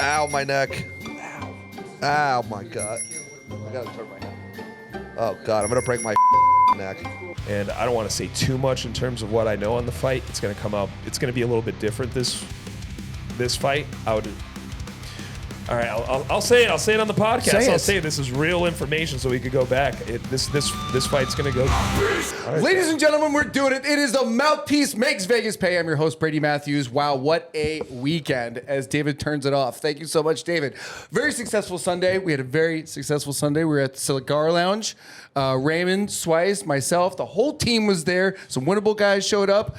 Ow, my neck. Ow. Ow, my God. I gotta turn my head. Oh, God, I'm gonna break my neck. And I don't want to say too much in terms of what I know on the fight. It's going to come out. It's going to be a little bit different this fight. All right, I'll say it. I'll say it on the podcast. I'll say this is real information, so we could go back. This fight's gonna go. Right, ladies and gentlemen, we're doing it. It is the Mouthpiece Makes Vegas Pay. I'm your host, Brady Matthews. Wow, what a weekend! As David turns it off. Thank you so much, David. Very successful Sunday. We had a very successful Sunday. We were at the Cigar Lounge. Raymond, Sweiss, myself, the whole team was there. Some winnable guys showed up.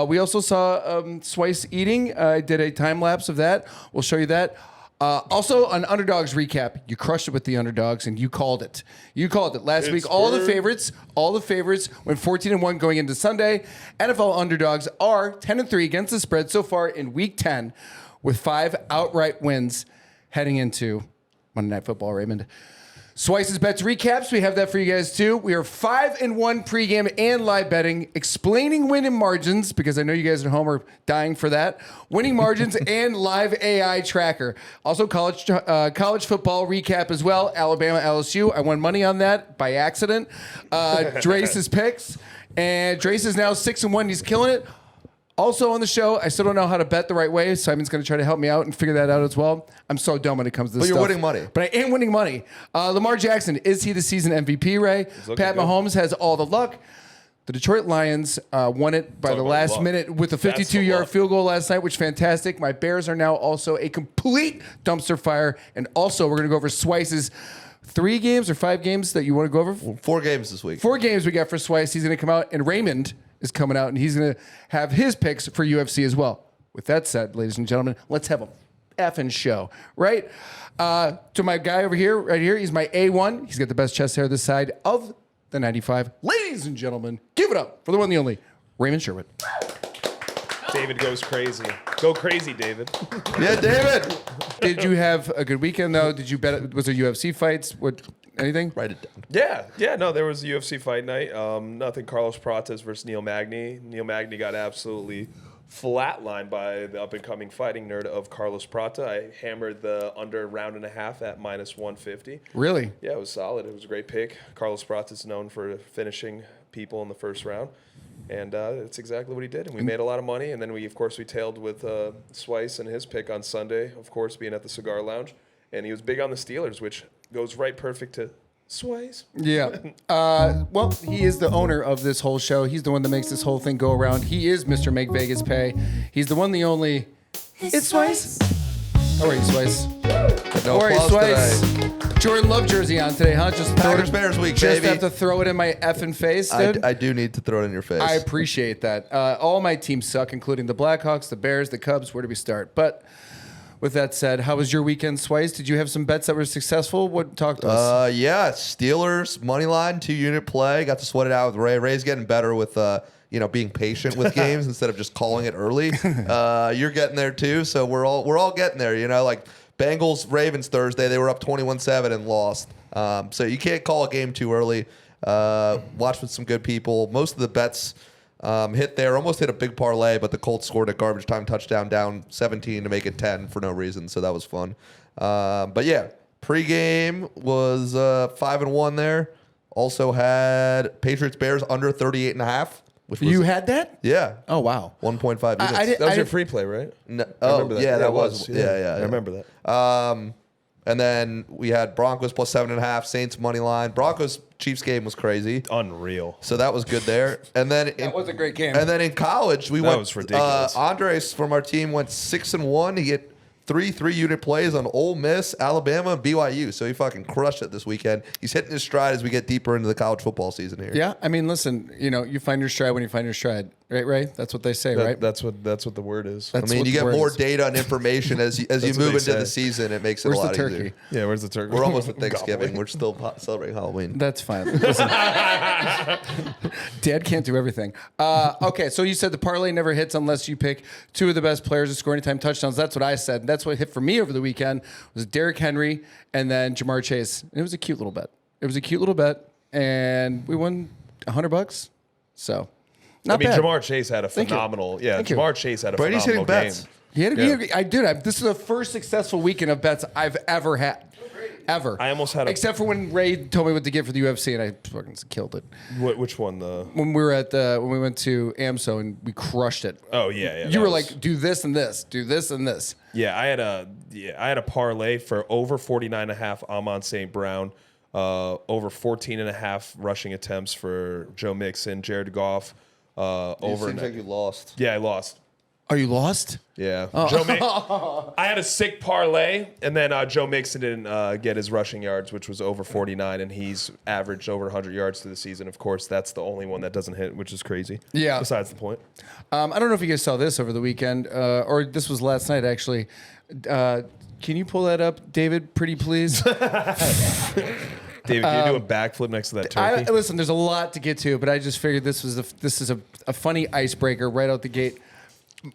We also saw Sweiss eating. I did a time lapse of that. We'll show you that. Also, an Underdogs recap. You crushed it with the Underdogs, and you called it. You called it last week. All the favorites went 14-1 going into Sunday. NFL Underdogs are 10-3 against the spread so far in Week 10, with 5 outright wins heading into Monday Night Football. Raymond. Sweiss' bets recaps. We have that for you guys too. We are 5-1 pregame and live betting, explaining winning margins because I know you guys at home are dying for that. Winning margins and live AI tracker. Also college football recap as well. Alabama, LSU. I won money on that by accident. Drace's picks, and Drace is now 6-1. He's killing it. Also on the show, I still don't know how to bet the right way. Simon's going to try to help me out and figure that out as well. I'm so dumb when it comes to this stuff. But you're winning money. But I am winning money. Lamar Jackson, is he the season MVP, Ray? Pat Mahomes has all the luck. The Detroit Lions won it by the last minute with a 52-yard field goal last night, which is fantastic. My Bears are now also a complete dumpster fire. And also, we're going to go over Sweiss' 3 games or 5 games that you want to go over? 4 games this week. 4 games we got for Sweiss. He's going to come out. And Raymond is coming out, and he's going to have his picks for UFC as well. With that said, ladies and gentlemen, let's have a effing show, right? To my guy over here, right here, he's my A1. He's got the best chest hair this side of the 95. Ladies and gentlemen, give it up for the one and the only, Raymond Sherwood. David goes crazy. Go crazy, David. Yeah, David. Did you have a good weekend, though? Did you bet? Was there UFC fights? What? Anything? Write it down. Yeah. No, there was a UFC fight night. Nothing. Carlos Prates versus Neil Magny. Neil Magny got absolutely flatlined by the up-and-coming fighting nerd of Carlos Prata. I hammered the under round and a half at -150. Really? Yeah, it was solid. It was a great pick. Carlos Prata is known for finishing people in the first round. And that's exactly what he did. And we made a lot of money. And then we tailed with Sweiss and his pick on Sunday, of course, being at the Cigar Lounge. And he was big on the Steelers, which goes right perfect to Sweiss. Yeah. Well, he is the owner of this whole show. He's the one that makes this whole thing go around. He is Mr. Make Vegas Pay. He's the one, the only. It's Sweiss. How are you, Sweiss? No How are you, applause Sweiss? today. Jordan Love jersey on today, huh? Just Packers Bears week, just baby. have to throw it in my effing face, dude. I do need to throw it in your face. I appreciate that. All my teams suck, including the Blackhawks, the Bears, the Cubs. Where do we start? But with that said, how was your weekend, Sweiss? Did you have some bets that were successful? Talk to us. Yeah, Steelers money line 2-unit play. Got to sweat it out with Ray. Ray's getting better with being patient with games instead of just calling it early. You're getting there too, so we're all getting there. Like Bengals Ravens Thursday, they were up 21-7 and lost. So you can't call a game too early. Watch with some good people. Most of the bets hit there. Almost hit a big parlay, but the Colts scored a garbage time touchdown down 17 to make it 10 for no reason. So that was fun. But yeah, pregame was 5-1 there. Also had Patriots Bears under 38.5. You had that? Yeah. Oh, wow. 1.5 units. That was your free play, right? No, that. Yeah, that was. Yeah. I remember that. And then we had Broncos plus 7.5, Saints money line. Broncos Chiefs game was crazy. Unreal. So that was good there. And then That was a great game. And then in college, That was ridiculous. Andres from our team went 6-1. He hit 3-unit plays on Ole Miss, Alabama, and BYU. So he fucking crushed it this weekend. He's hitting his stride as we get deeper into the college football season here. Yeah, I mean, listen, you find your stride when you find your stride, right? Right? That's what they say, right? That's what the word is. That's you what get the word more is. data and information as you move into the season. It makes it Where's a lot the turkey? easier. Yeah, where's the turkey? We're almost at Thanksgiving. We're still celebrating Halloween. That's fine. Listen. Dad can't do everything. Okay, so you said the parlay never hits unless you pick 2 of the best players to score anytime touchdowns. That's what I said. That's what hit for me over the weekend was Derrick Henry and then Jamar Chase. And it was a cute little bet. And we won $100. So not bad. Jamar Chase had a phenomenal. Yeah, Jamar Chase had a Brady's phenomenal hitting game. bets. This is the first successful weekend of bets I've ever had. Ever. I almost had except for when Ray told me what to get for the UFC, and I fucking killed it. Which one? When we were when we went to AMSO and we crushed it. Oh yeah. You were like, do this and this, do this and this. Yeah, I had a parlay for over 49.5 Amon St. Brown, over 14.5 rushing attempts for Joe Mixon, Jared Goff. Seems like you lost. Yeah, I lost. Are you lost? Yeah. I had a sick parlay, and then Joe Mixon didn't get his rushing yards, which was over 49, and he's averaged over 100 yards through the season. Of course, that's the only one that doesn't hit, which is crazy. Yeah. Besides the point. I don't know if you guys saw this over the weekend, or this was last night, actually. Can you pull that up, David, pretty please? David, can you do a backflip next to that turkey? Listen, there's a lot to get to, but I just figured this is a funny icebreaker right out the gate.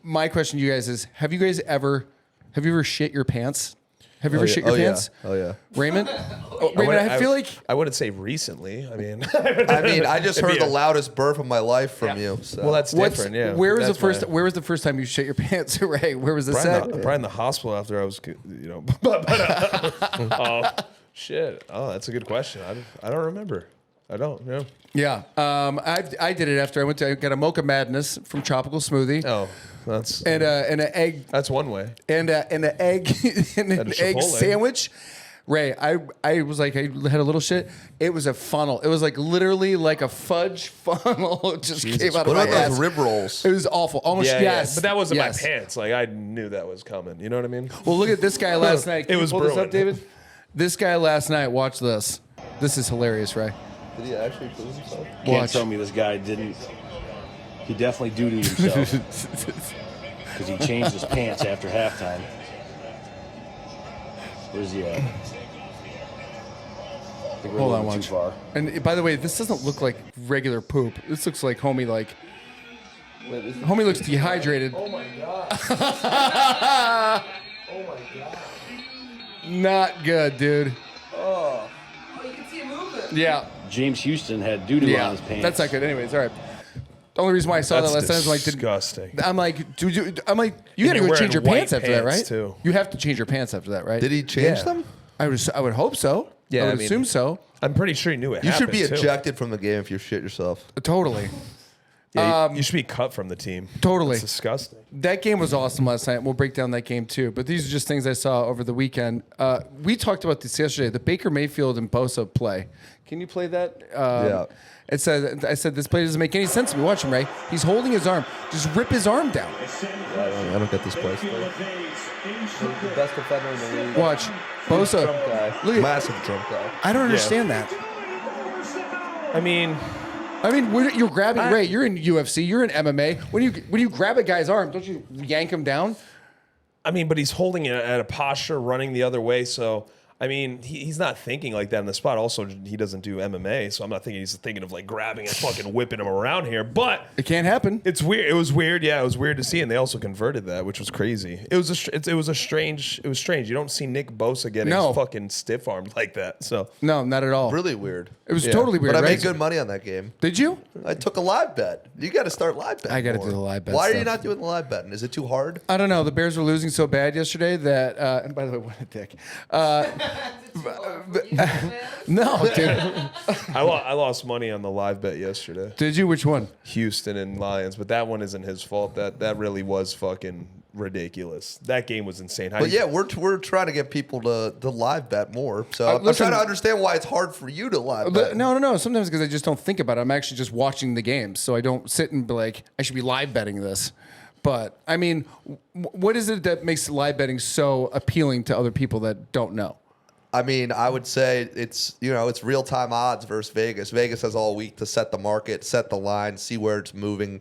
My question to you guys is: Have you ever shit your pants? Have you ever shit your pants? Yeah. Oh yeah. Raymond? Raymond, I feel like I wouldn't say recently. I mean, I just heard the loudest burp of my life from you. So. Well, that's different. Yeah. Where was That's Where was the first time you shit your pants, Ray? Where was this probably in the hospital after I was, shit. Oh, that's a good question. I don't remember. I don't. Yeah. Yeah. I did it after I got a Mocha Madness from Tropical Smoothie. Oh, that's and an egg. That's one way. And an egg and an egg sandwich. Ray, I was like, I had a little shit. It was a funnel. It was like literally like a fudge funnel. It just came out of my ass. What about those rib rolls? It was awful. Almost yes. But that wasn't my pants. Like I knew that was coming. You know what I mean? Well, look at this guy last night. Can you pull this up, David? This guy last night. Watch this. This is hilarious, Ray. Did he actually lose himself? Can't tell me this guy didn't. He definitely doo-dooed himself. Because he changed his pants after halftime. Where's he at? I think we're Hold a on, little too far. And by the way, this doesn't look like regular poop. This looks like homie homie looks dehydrated. Oh my god. Oh my god. Not good, dude. Oh. You can see him moving. Yeah. James Houston had doo-doo on his pants. That's not good. Anyways, all right. The only reason why I saw that last time was like, disgusting. I'm like, you got to go change your pants after that, right? Too. You have to change your pants after that, right? Did he change them? I would hope so. Yeah, I would assume so. I'm pretty sure he knew it. You should happened, be too. ejected from the game if you shit yourself. Totally. Yeah, you should be cut from the team. Totally. It's disgusting. That game was awesome last night. We'll break down that game too. But these are just things I saw over the weekend. We talked about this yesterday. The Baker Mayfield and Bosa play. Can you play that? Yeah. I said this play doesn't make any sense to me. Watch him, Ray. He's holding his arm. Just rip his arm down. I don't get this play. The best defender in the league. Watch. Bosa. Trump guy. Look at, Massive Trump guy. I don't understand that. I mean, when you're grabbing Ray. You're in UFC. You're in MMA. When you grab a guy's arm, don't you yank him down? I mean, but he's holding it at a posture, running the other way. So, I mean, he's not thinking like that in the spot. Also, he doesn't do MMA, so I'm not thinking he's thinking of like grabbing and fucking whipping him around here. But It can't happen. it's weird. It was weird. Yeah, it was weird to see, and they also converted that, which was crazy. It was strange. You don't see Nick Bosa getting fucking stiff armed like that. So No, not at all. Really weird. It was totally weird. But I right? made good money on that game. Did you? I took a live bet. You got to start live betting. I gotta more. do the live bet Why are stuff. you not doing the live betting? Is it too hard? I don't know. The Bears were losing so bad yesterday that. And by the way, what a dick. No, dude. I lost money on the live bet yesterday. Did you? Which one? Houston and Lions, but that one isn't his fault. That really was fucking ridiculous. That game was insane. But yeah, we're trying to get people to live bet more. So I'm listen, trying to understand why it's hard for you to live bet. No. Sometimes because I just don't think about it. I'm actually just watching the games, so I don't sit and be like, I should be live betting this. But I mean, what is it that makes live betting so appealing to other people that don't know? I mean, I would say it's real time odds versus Vegas. Vegas has all week to set the market, set the line, see where it's moving.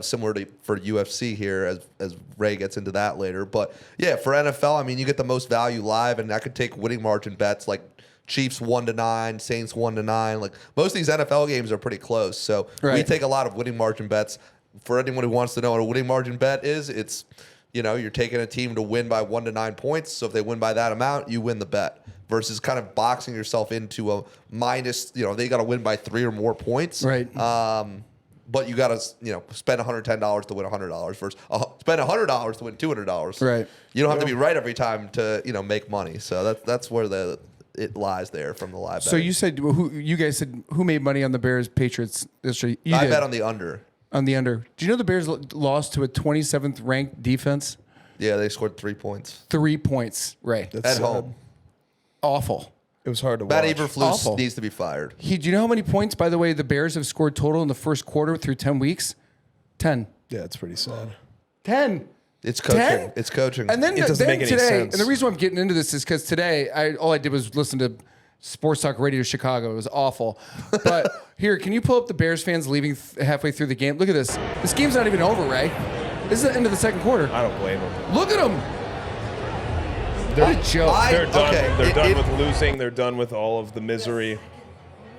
Similar to for UFC here, as Ray gets into that later. But yeah, for NFL, I mean, you get the most value live, and I could take winning margin bets like Chiefs 1-9, Saints 1-9. Like most of these NFL games are pretty close, so we take a lot of winning margin bets. For anyone who wants to know what a winning margin bet is, it's you're taking a team to win by 1 to 9 points. So if they win by that amount, you win the bet. Versus kind of boxing yourself into a minus. They got to win by 3 or more points. Right. but you got to spend $110 to win $100 versus spend $100 to win $200. Right. You don't have to be right every time to make money. So that's where it lies there from the live. So betting. you said you guys said who made money on the Bears Patriots yesterday? I bet on the under. On the under. Do you know the Bears lost to a 27th ranked defense? Yeah, they scored 3 points. 3 points, right? That's At sad. home. Awful. It was hard to Matt watch. Eberflus Awful. needs to be fired. Do you know how many points, by the way, the Bears have scored total in the first quarter through 10 weeks? 10. Yeah, it's pretty sad. 10. It's coaching. 10? It's coaching. And then, It doesn't then make any today, sense. and the reason why I'm getting into this is because today, all I did was listen to Sports Talk Radio Chicago. It was awful. But here, can you pull up the Bears fans leaving halfway through the game? Look at this. This game's not even over, Ray. This is the end of the second quarter. I don't blame them. Look at them. What a joke. They're done. okay, They're done with losing. They're done with all of the misery.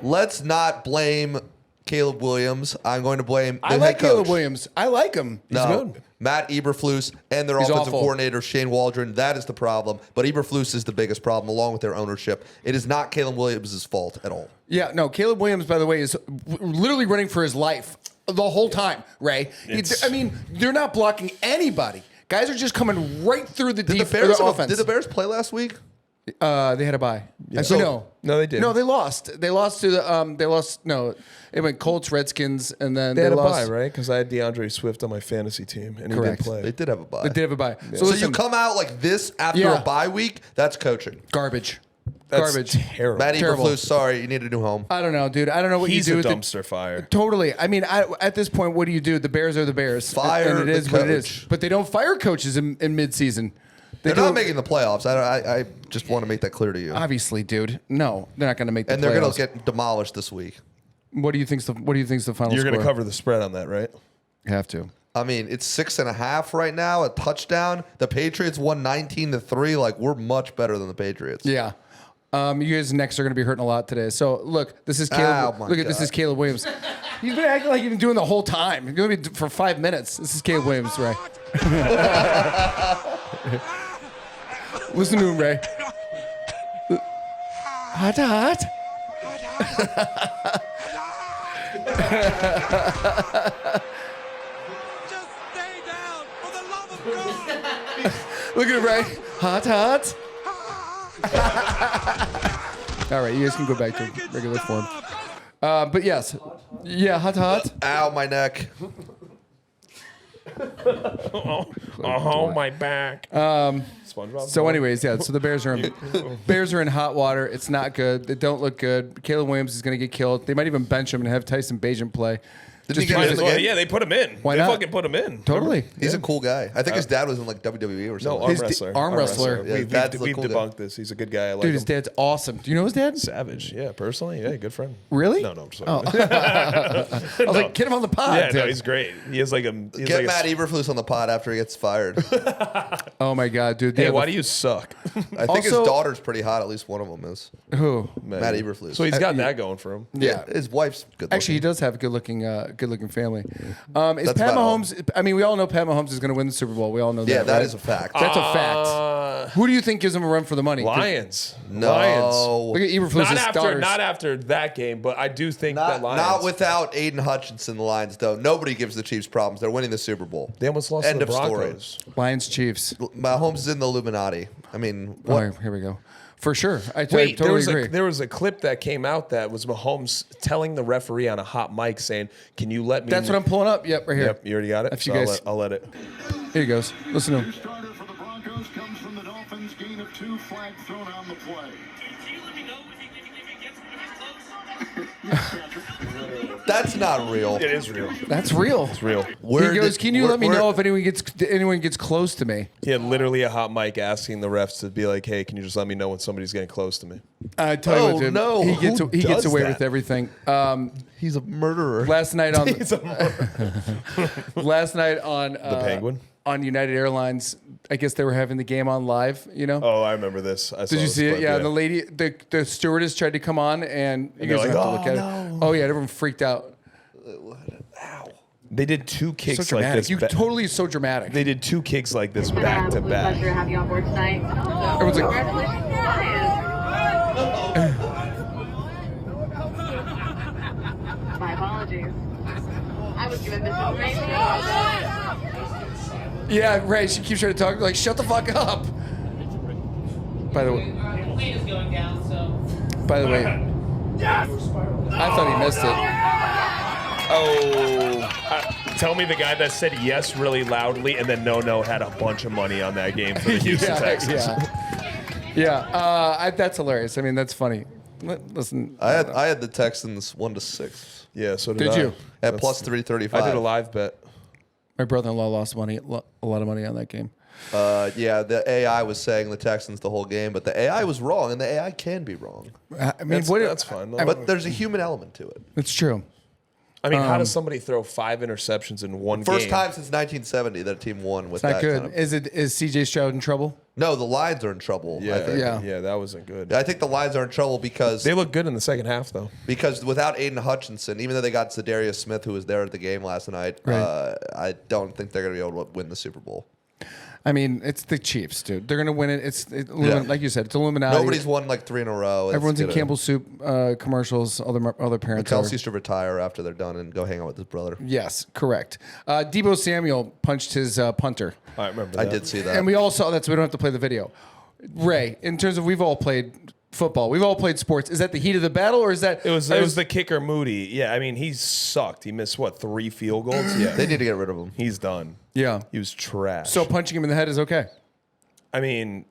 Let's not blame Caleb Williams. I'm going to blame the I head like coach. Caleb Williams. I like him. No, Matt Eberflus and their He's offensive awful. coordinator, Shane Waldron. That is the problem. But Eberflus is the biggest problem, along with their ownership. It is not Caleb Williams' fault at all. Yeah, no, Caleb Williams, by the way, is literally running for his life the whole time, Ray. They're not blocking anybody. Guys are just coming right through the Did offense. Did the Bears play last week? They had a bye. So- No, they didn't. No, they lost. They lost to the. It went Colts, Redskins, and then They had a lost. bye, right? Because I had DeAndre Swift on my fantasy team, and he Correct. didn't play. They did have a bye. They did have a bye. So listen, you come out like this after Yeah. a bye week? That's coaching. garbage. That's Garbage. terrible. Matt Terrible. Eberflus, sorry, you need a new home. I don't know, dude. I don't know what He's you do. a with dumpster fire. Totally. I mean, at this point, what do you do? The Bears are the Bears. Fire and it the is what it is. coach. But they don't fire coaches in mid-season. They're not making the playoffs. I just want to make that clear to you. Obviously, dude. No, they're not going to make the And they're playoffs. going to get demolished this week. What do you think's the final You're score? going to cover the spread on that, right? You have to. I mean, it's 6.5 right now, a touchdown. The Patriots won 19-3. Like, we're much better than the Patriots. Yeah. You guys next are going to be hurting a lot today. So look, this is Caleb. Oh, my Look at this God. is Caleb Williams. He's been acting like he's been doing the whole time. He's going to be for 5 minutes. This is Caleb Williams, Ray. Listen to him, Ray. Hot, hot. Just stay down, for the love of God! Look at him, Ray. Hot, hot. All right, you guys can go back to regular form. But yes, yeah, hot, hot. Ow, my neck. Oh, my back. SpongeBob. So, anyways, yeah. So the Bears are in hot water. It's not good. They don't look good. Caleb Williams is going to get killed. They might even bench him and have Tyson Bagent play. Didn't he Just get Might in as the well. game? Yeah, they put him in. Why they not? fucking put him in. Totally. He's a cool guy. I think his dad was in like WWE or No, something. arm His wrestler. arm wrestler. Yeah, We've that's the cool guy. debunked this. He's a good guy. I like Dude, his him. dad's awesome. Do you know his dad? Savage. Yeah, personally. Yeah, good friend. Really? No, I'm sorry. Oh. I was like, get him on the pod. yeah, no, dude. he's great. He has like a. He's Get like Matt Eberflus on the pod after he gets fired. Oh my God, dude. Hey, why do you suck? I think his Also- daughter's pretty hot. At least one of them is. Who? Matt Eberflus. So he's got that going for him. Yeah. His wife's good. Actually, he looking. does have a good-looking family. Is That's Pat about all. Mahomes? I mean, we all know Pat Mahomes is going to win the Super Bowl. We all know that. Yeah, that right? is a fact. That's a fact. Who do you think gives him a run for the money? 'Cause Lions. No. Lions. Look at Eberflus' daughters. Not after that game, but I do think that Lions. Not without Aiden Hutchinson, the Lions, though. Nobody gives the Chiefs problems. They're winning the Super Bowl. They almost lost End to the of story. Broncos. Lions, Chiefs. Mahomes is in the Illuminati. I mean, Oh, what? here we go. For sure. I Wait, totally agree. there was a clip that came out that was Mahomes telling the referee on a hot mic saying, "Can you let me?" That's what I'm pulling up. Yep, right here. Yep, you already got it. If you So guys- I'll let it. Here he goes. Listen to him. Starter for the Broncos comes from the Dolphins. Gain of 2, flag thrown on the play. Can you let me know if he gets close? That's not real. It is real. That's real. It's real. Where He goes, did- "Can you where- let me where- know if anyone gets close to me?" He had literally a hot mic asking the refs to be like, "Hey, can you just let me know when somebody's getting close to me?" I tell you Oh, what, dude. no. He Who gets does away that? with everything. He's a murderer. Last night on The Penguin. on United Airlines, I guess they were having the game on live. You know. Oh, I remember this. I saw Did you this see it? clip, Yeah, the lady, the stewardess tried to come on, and you they're guys like, don't have to look "Oh, at it. Oh yeah, everyone freaked out. They did two kicks So like dramatic. this. You totally so dramatic. They did two kicks like this back to back. Pleasure to have you on board tonight. Everyone's like- Congratulations, Lions. My apologies. I Yeah, Ray, she keeps trying to talk. Like, shut the fuck up. By the way. By the way. I thought he missed it. Tell me the guy that said yes really loudly and then no had a bunch of money on that game for the Houston Texans. That's hilarious. I mean, that's funny. Listen, I had the Texans 1-6 Yeah, so Did you? at plus 335. I did a live bet. my brother-in-law lost money, a lot of money on that game. Yeah, the AI was saying the Texans the whole game, but the AI was wrong, and the AI can be wrong. I mean, That's fine. Though. But there's a human element to it. it's true. I mean, how does somebody throw 5 interceptions in one game? First time since 1970 that a team won with Not that. good. Kind of, Is CJ Stroud in trouble? no, the Lions are in trouble. I think. Yeah. that wasn't good. I think the Lions are in trouble because They look good in the second half, though. without Aiden Hutchinson, even though they got Zadarius Smith, who was there at the game last night, Right. I don't think they're going to be able to win the Super Bowl. I mean, it's the Chiefs, dude. They're gonna win it. Like you said, it's Illuminati. Nobody's won like 3 in a row. Everyone's in Campbell Soup commercials. Other parents. Kelsey should retire after they're done and go hang out with his brother. Yes, correct. Debo Samuel punched his punter, I remember I that. did see that. and we all saw that, so we don't have to play the video. Ray, in terms of we've all played football, we've all played sports. Is that the heat of the battle, or is that It was the kicker, Moody. Yeah, I mean, he sucked. He missed, 3 field goals? Yeah. They need to get rid of him. He's done. Yeah. He was trash. So punching him in the head is okay. I mean,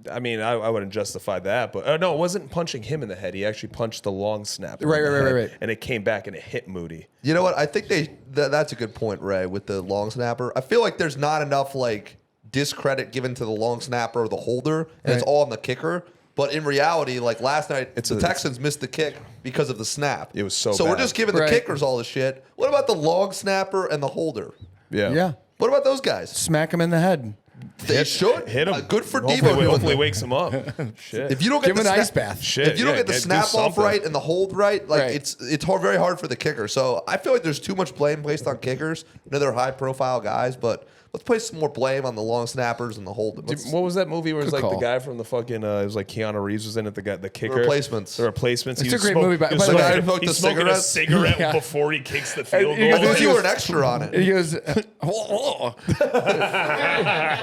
I wouldn't justify that, but no, it wasn't punching him in the head. He actually punched the long snap. Right. And it came back and it hit Moody. You know what? I think that's a good point, Ray, with the long snapper. I feel like there's not enough like discredit given to the long snapper or the holder, and it's Right. all on the kicker. But in reality, like last night, the Texans missed the kick because of the snap. It was so we're bad. just giving the Right. kickers all the shit. What about the long snapper and the holder? Yeah. What about those guys? Smack him in the head. They should Hit him. Good for Hopefully, Debo. doing hopefully that. wakes him up. Shit. If you don't get Give him the an snap- ice bath. Shit, if you don't yeah, get the do snap off something. right and the hold right, like Right. it's very hard for the kicker. So I feel like there's too much blame placed on kickers. I know they're high profile guys, but let's place some more blame on the long snappers and the hold. What was that movie where it was Good like call. the guy from the fucking it was like Keanu Reeves was in it, the kicker. Replacements. The Replacements. It's He a was great smoke- movie, he was by the smoking- way. The guy who smoked He's the smoking a cigarettes? cigarette Yeah. before he kicks the field he I goal. goes- thought you were an extra on And it. he goes,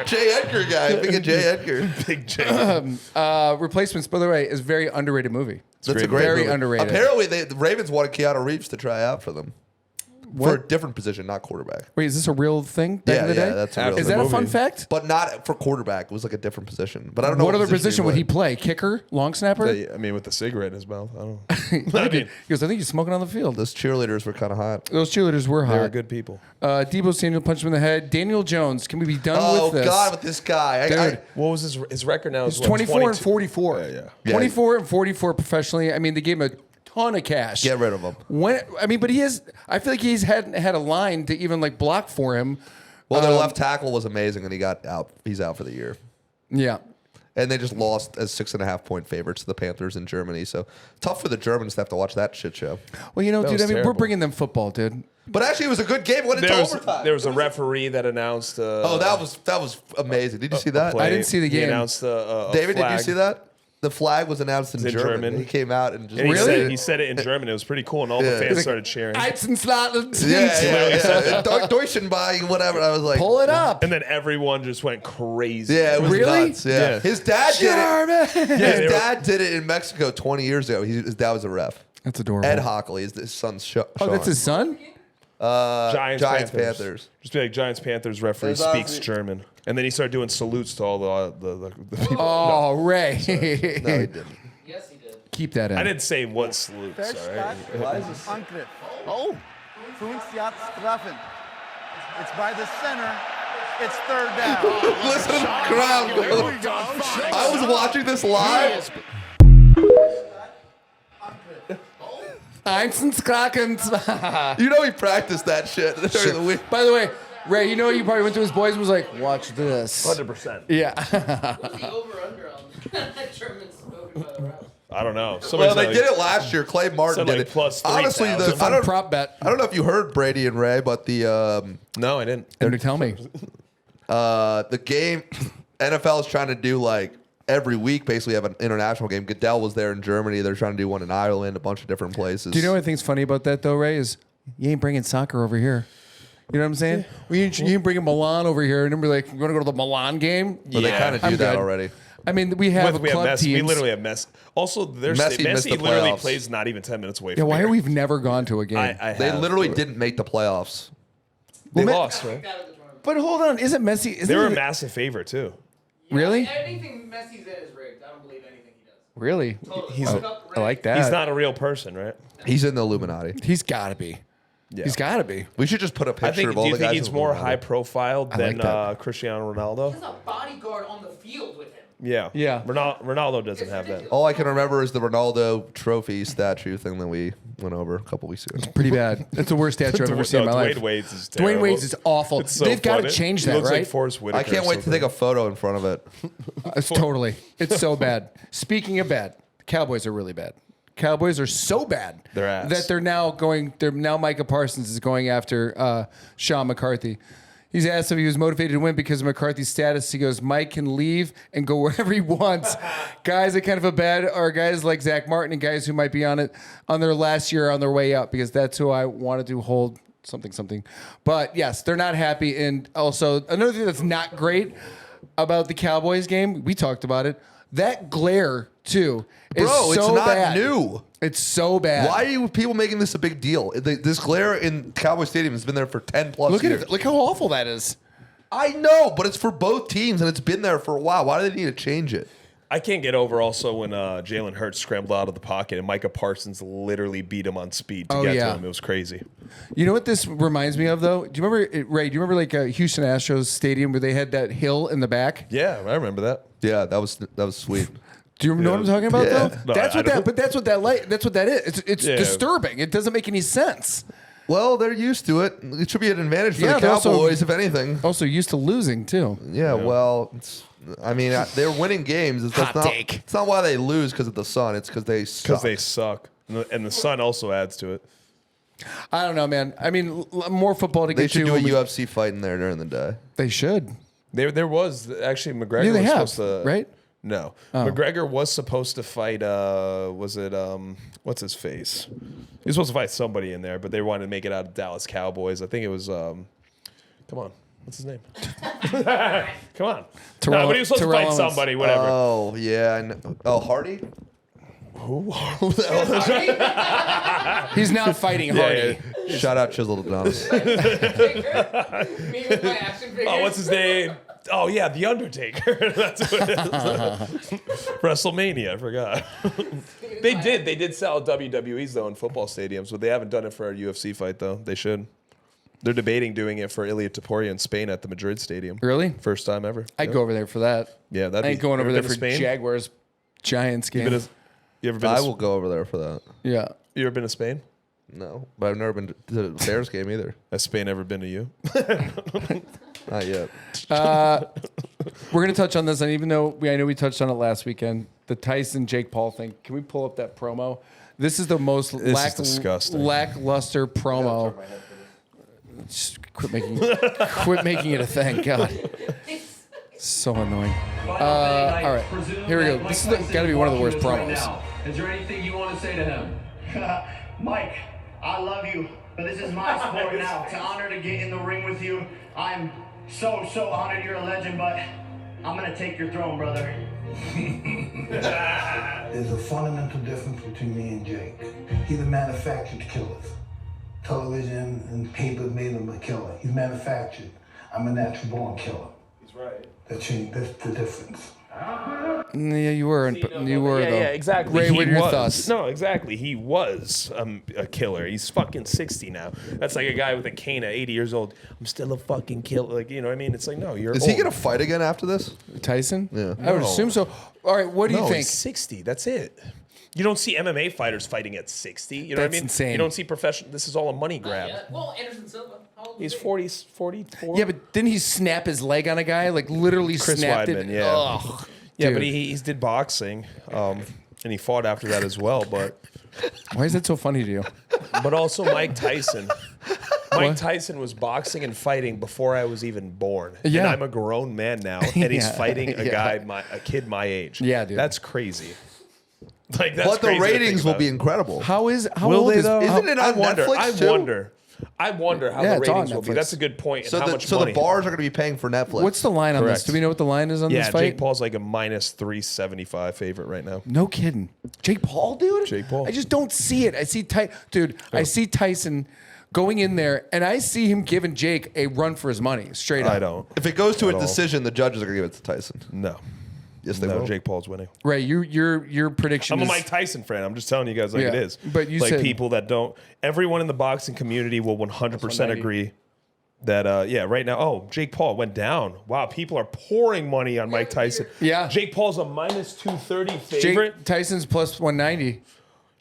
Jay Edgar guy, big Jay Edgar. Big J. Replacements, by the way, is a very underrated movie. That's a great Very movie. underrated. Apparently, the Ravens wanted Keanu Reeves to try out for them for a different position, not quarterback. Wait, is this a real thing back Yeah, in the day? that's a real Is thing. that a fun movie. fact? But not for quarterback. It was like a different position. But I don't know What other position would he play. play? Kicker? Long snapper? I mean, with the cigarette in his mouth. I don't know. I mean, He goes, I think he's smoking on the field. Those cheerleaders were kind of hot. Those cheerleaders were they were hot. good people. Debo Samuel punched him in the head. Daniel Jones, can we be done Oh with this? God, with this guy, Dude. What was his record now? He's Is what, 24 and 22? 44. Yeah. 24 and 44 professionally. I mean, they gave him a ton of cash. get rid of him. But he has. I feel like he's had a line to even like block for him. Well, their left tackle was amazing, and he got out. He's out for the year. Yeah. And they just lost as 6.5 point favorites to the Panthers in Germany. So tough for the Germans to have to watch that shit show. Well, you know, That dude. was I mean, we're terrible. bringing them football, dude. But actually, it was a good game. Went into overtime. There was a referee that announced. Oh, that was amazing. Did you see that? play. I didn't see the He game. announced a David, did you flag. see that? The flag was announced in in German. German. He came out and just And Really? he said it in German. It was pretty cool, and all Yeah. the fans started cheering. yeah. Deutschenbach, whatever. I was like, Pull it up. And then everyone just went crazy. Yeah, it was Really? nuts. Yeah. Yeah. His dad did it. German. they His were- dad did it in Mexico 20 years ago. His dad was a ref. That's adorable. Ed Hockley is his son's Sean. Oh, that's his son? Giants Panthers. Panthers. Just be like Giants Panthers referee There's speaks obviously- German, and then he started doing salutes to all the people. Oh, Ray. No, he didn't. Keep that in. I didn't say what salutes. All right. Angriff. Oh, für uns die treffen. It's by the center. It's third down. Listen to the crowd go. I was watching this live. You know he practiced that shit during the week. By the way, Ray, you know he probably went to his boys and was like, watch this. 100%. Yeah. I don't know. Well, they did it last year. Clay Martin said did like it. plus Honestly, 3,000. I don't, Prop bet. I don't know if you heard Brady and Ray, but the No, I didn't. And tell me. game NFL is trying to do like every week basically have an international game. Goodell was there in Germany. They're trying to do one in Ireland, a bunch of different places. Do you know what I think's funny about that though, Ray? Is you ain't bringing soccer over here. You know what I'm saying? You can bring a Milan over here and then be like, you want to go to the Milan game? But they kind of do I'm that good. already. I mean, we have club Messi. teams. We literally have Messi. Also, Messi missed the literally playoffs. plays not even 10 minutes away Yeah, from why here. we've never gone to a game? They literally didn't make the playoffs. They lost, right? But hold on, isn't Messi? They were a massive favorite, too. Really? Anything Messi says is rigged. I don't believe anything he does. Really? I like that. He's not a real person, right? He's in the Illuminati. He's got to be. Yeah. He's got to be. We should just put a picture I think. of Do all you the think guys. he's in more Illuminati. high profile than like that. Cristiano Ronaldo? There's a bodyguard on the field with him. Yeah. Yeah. Ronaldo doesn't have that. All I can remember is the Ronaldo trophy statue thing that we went over a couple weeks ago. Pretty bad. That's the worst statue I've ever seen in my life. Dwayne Wade's is terrible. Dwayne Wade's is awful. It's so They've got to funny. change He that, looks right? like Forrest Whitaker. I can't wait to take a photo in front of it. It's totally. It's so bad. Speaking of bad, Cowboys are really bad. Cowboys are so bad They're ass. that they're now Micah Parsons is going after Sean McCarthy. He's asked if he was motivated to win because of McCarthy's status. He goes, Mike can leave and go wherever he wants. Guys that kind of feel bad are guys like Zach Martin and guys who might be on their last year on their way up, because that's who I wanted to hold something. But yes, they're not happy. And also another thing that's not great about the Cowboys game, we talked about it, that glare too is Bro, so it's not bad. new. It's so bad. Why are you people making this a big deal? This glare in Cowboy Stadium has been there for 10 plus Look at years. it. Look how awful that is. I know, but it's for both teams, and it's been there for a while. Why do they need to change it? I can't get over also when Jalen Hurts scrambled out of the pocket and Micah Parsons literally beat him on speed to get to him. It was crazy. You know what this reminds me of, though? Do you remember, Ray? Do you remember like Houston Astros stadium where they had that hill in the back? Yeah, I remember that. Yeah, that was sweet. Do you know what I'm talking about, Yeah. though? No, that's I what that. don't. But that's what that is. It's Yeah. disturbing. It doesn't make any sense. Well, they're used to it. It should be an advantage for Yeah, the they're also- Cowboys, if anything. Also used to losing too. Yeah, well, they're winning games. Hot take. It's not why they lose because of the sun. It's because they suck. Because they suck. And the sun also adds to it. I don't know, man. I mean, more football to They get should to. do a when we- UFC fight in there during the day. They should. There was actually McGregor Yeah, they was have, supposed to right? No, Oh. McGregor was supposed to fight. Was it what's his face? He was supposed to fight somebody in there, but they wanted to make it out of Dallas Cowboys. I think it was. Come on, what's his name? Come on, Terrell- no, but he was supposed Terrell to fight Owens. somebody. Whatever. Oh, yeah. I know. Oh, Hardy? Who the hell is that? He's not fighting Hardy. Shout out Chisel Adonis. Me with my action figures. Oh, what's his name? Oh yeah, The Undertaker. That's what it is. WrestleMania. I forgot. They did sell WWEs though in football stadiums, but they haven't done it for a UFC fight though. They should. They're debating doing it for Ilia Topuria in Spain at the Madrid Stadium. Really? First time ever. I'd Yep. go over there for that. Yeah, that'd I be. ain't going you over ever there been for to Spain? Jaguars Giants You, game. been to, you ever been? I to, will go over there for that. Yeah. You ever been to Spain? No, but I've never been to the Bears game either. Has Spain ever been to you? Not yet. We're gonna touch on this, and even though I know we touched on it last weekend, the Tyson Jake Paul thing. Can we pull up that promo? This is the most is disgusting. lackluster promo. Just quit making it a thing. God, so annoying. All right, here we go. This is got to be one of the worst promos. Is there anything you want to say to him? Mike, I love you, but this is my sport now. It's an honor to get in the ring with you. I'm so honored you're a legend, but I'm going to take your throne, brother. There's a fundamental difference between me and Jake. He's a manufactured killer. Television and paper made him a killer. He's manufactured. I'm a natural born killer. He's right. That's the difference. Yeah, you were. You were. Yeah, though. yeah, exactly. Ray, He what are your was. thoughts? No, exactly. He was a killer. He's fucking 60 now. That's like a guy with a cane at 80 years old. I'm still a fucking killer. Like, you know what I mean? It's like, no, you're Is old. he going to fight again after this? Tyson? Yeah. I would assume so. All right, what do you No, think? he's 60. That's it. You don't see MMA fighters fighting at 60. You know what I That's mean? insane. You don't see professional. This is all a money grab. Yeah. Well, Anderson Silva. How old He's is he? 44. Yeah, but didn't he snap his leg on a guy? Like literally Chris snapped Weidman, it. yeah. Ugh, Yeah, dude. but he did boxing, and he fought after that as well. But Why is that so funny to you? also Mike Tyson. Mike Tyson was boxing and fighting before I was even born. Yeah. And I'm a grown man now, and he's Yeah. fighting a Yeah. guy, a kid my age. Yeah, dude. That's crazy. Like that's But the crazy to think ratings will about. be incredible. How Will old they is? though? Isn't it on I wonder. Netflix, I too? wonder. I wonder how Yeah, the it's on ratings will be. Netflix. That's a good point. So and how the much so money. the bars are going to be paying for Netflix. What's the line on this? Correct. Do we know what the line is on this Yeah, fight? Jake Paul's like a minus 375 favorite right now. No kidding. Jake Paul, dude? Jake Paul. I just don't see it. I see I see Tyson going in there, and I see him giving Jake a run for his money, straight up. I don't. If it goes to a At all. decision, the judges are going to give it to Tyson. No. Yes, they No, will. Jake Paul's winning. Right, your prediction I'm a is... Mike Tyson fan. I'm just telling you guys like Yeah, it is. but you like said- people that don't. Everyone in the boxing community will 100% agree that right now. Jake Paul went down. Wow, people are pouring money on Mike Tyson. Yeah. Jake Paul's a minus 230 favorite. Jake Tyson's plus 190.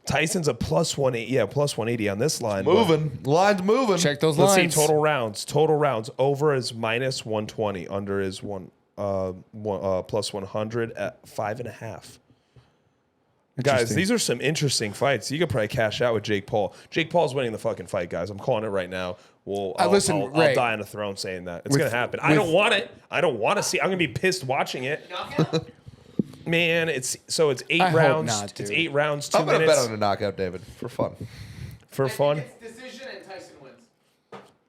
Tyson's a plus 180. Yeah, plus 180 on this line. but- Moving. Line's moving. Check those Let's lines. see total rounds. Total rounds over is minus 120. Under is plus 100 at 5.5. Guys, these are some interesting fights. You could probably cash out with Jake Paul. Jake Paul's winning the fucking fight, guys. I'm calling it right now. I'll Ray, die on a throne saying that. It's going to happen. I don't want it. I don't want to see. I'm going to be pissed watching it. Man, it's 8 I hope rounds. not, dude. It's 8 rounds, 2 I'm going to minutes. bet on a knockout, David, for fun. For fun? It's decision and Tyson wins.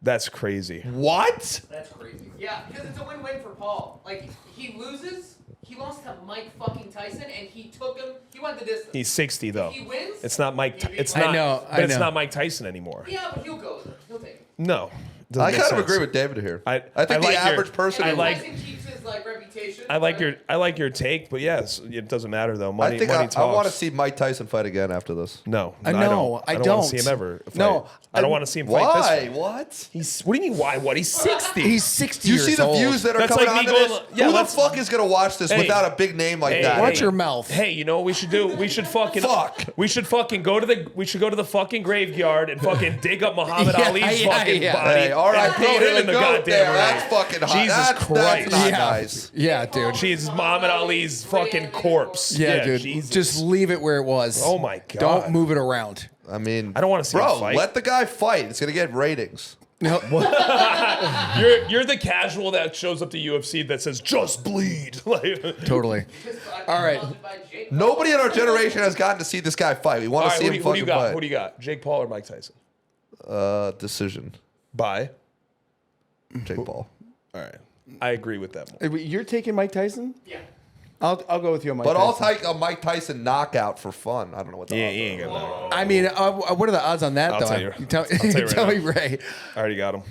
That's crazy. What? That's crazy. Yeah, because it's a win-win for Paul. Like, he loses, he lost to Mike fucking Tyson, and he took him, he went the distance. He's 60 though. If he wins, It's not Mike. It's I not. know, But I it's know. not Mike Tyson anymore. yeah, but he'll go with it. He'll take it. No. Doesn't I make kind of sense. agree with David here. I think like the your- average person. And I if like- Tyson keeps his reputation. I like your take, but yes, it doesn't matter though. Money, I think money I talks. want to see Mike Tyson fight again after this. No, I don't. know, I I don't want to see don't. him ever. Fight. No, I don't want to see him fight this Why? fight. What? He's. What do you mean? Why? What? He's 60. He's 60 You years see the old. views that are That's coming like me onto this? going, yeah, Who the let's- fuck is going to watch this Hey. without a big name like Hey, that? Watch your mouth. Hey, you know what we should do? We should fucking Fuck. We should fucking go to the fucking graveyard and fucking dig up Muhammad Yeah, Ali's yeah, fucking yeah. body. Hey, all right, and throw Peter, him in the go goddamn there. ring. That's fucking hot. Jesus That's Christ. not Yeah. nice. Yeah, dude. Jesus, Muhammad Ali's fucking corpse. Yeah, dude. Jesus. Just leave it where it was. Oh my God. Don't move it around. I mean, I don't wanna see bro, him fight. let the guy fight. It's going to get ratings. No. You're the casual that shows up to UFC that says just bleed. Like, Totally. All right. Nobody in our generation has gotten to see this guy fight. We want all to right, see who him do you fucking got? fight. Who do you got? Jake Paul or Mike Tyson? Decision. Bye. Jake Paul. All right. I agree with that more. You're taking Mike Tyson? Yeah. I'll go with you on Mike But I'll Tyson. take a Mike Tyson knockout for fun. I don't know what the Yeah, odds he are. ain't got that. I mean, what are the odds on that, I'll though? tell you. Tell, I'll tell you right tell now. me, Ray. I already got him.